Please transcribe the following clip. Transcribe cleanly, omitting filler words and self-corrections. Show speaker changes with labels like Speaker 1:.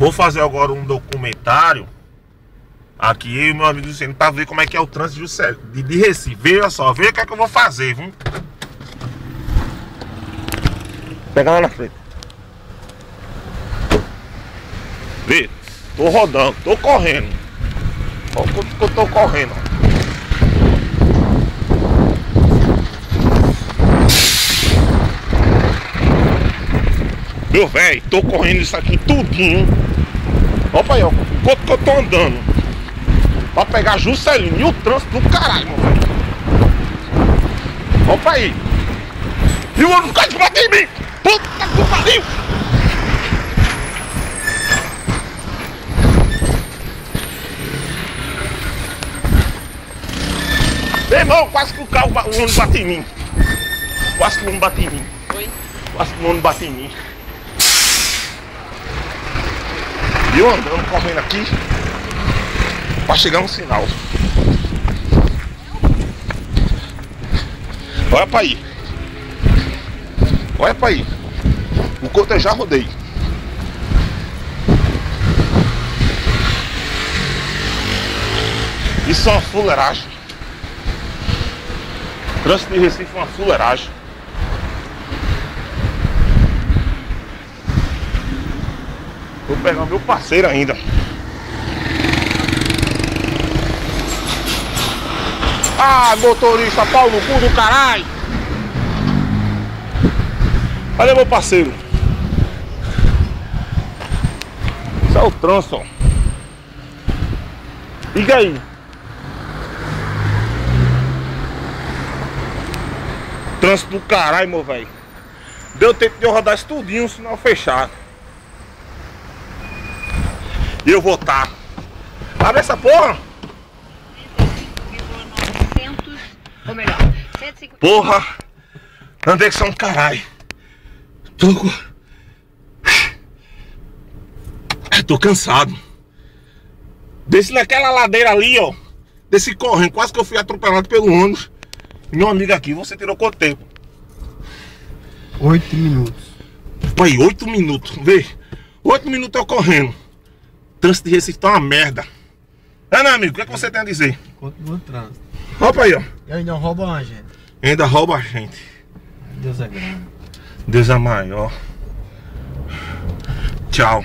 Speaker 1: Vou fazer agora um documentário aqui, eu e meu amigo Luciano, pra ver como é que é o trânsito de Recife. Veja só, veja o que é que eu vou fazer, viu? Pega lá na frente. Vê, tô rodando, tô correndo. Olha o quanto que eu tô correndo. Meu velho, tô correndo isso aqui tudinho. Opa aí, ó, quanto que eu tô andando pra pegar Juscelino. E o trânsito do caralho, meu velho. Opa aí. E o homem quase bateu em mim. Puta que pariu. Meu irmão, quase que o ônibus bate em mim. Quase que o ônibus bate em mim.
Speaker 2: Oi?
Speaker 1: Quase que o ônibus bate em mim. E eu andando, correndo aqui pra chegar no sinal. Olha pra aí. Olha pra aí. O quanto eu já rodei. Isso é uma fuleiragem. O trânsito de Recife é uma fuleiragem. Vou pegar o meu parceiro ainda. Ah, motorista, pau no cu do caralho. Olha meu parceiro. Isso é o trânsito, ó. Liga aí. Trânsito do caralho, meu velho. Deu tempo de eu rodar isso tudinho, sinal fechado. E eu vou tá. Abre essa porra.
Speaker 2: 105,900, ou melhor, 150.
Speaker 1: Porra. Andei que são caralho. Tô cansado. Desci naquela ladeira ali, ó. Desci correndo, quase que eu fui atropelado pelo ônibus. Meu amigo aqui, você tirou quanto tempo?
Speaker 3: 8 minutos.
Speaker 1: Pai, 8 minutos, vê. 8 minutos eu correndo. Trânsito de Recife tá uma merda. É, né, amigo? O que é que você tem a dizer?
Speaker 3: Continua o trânsito.
Speaker 1: Opa aí, ó.
Speaker 3: E ainda roubam a gente.
Speaker 1: Ainda rouba a gente.
Speaker 3: Deus é grande.
Speaker 1: Deus é maior. Tchau.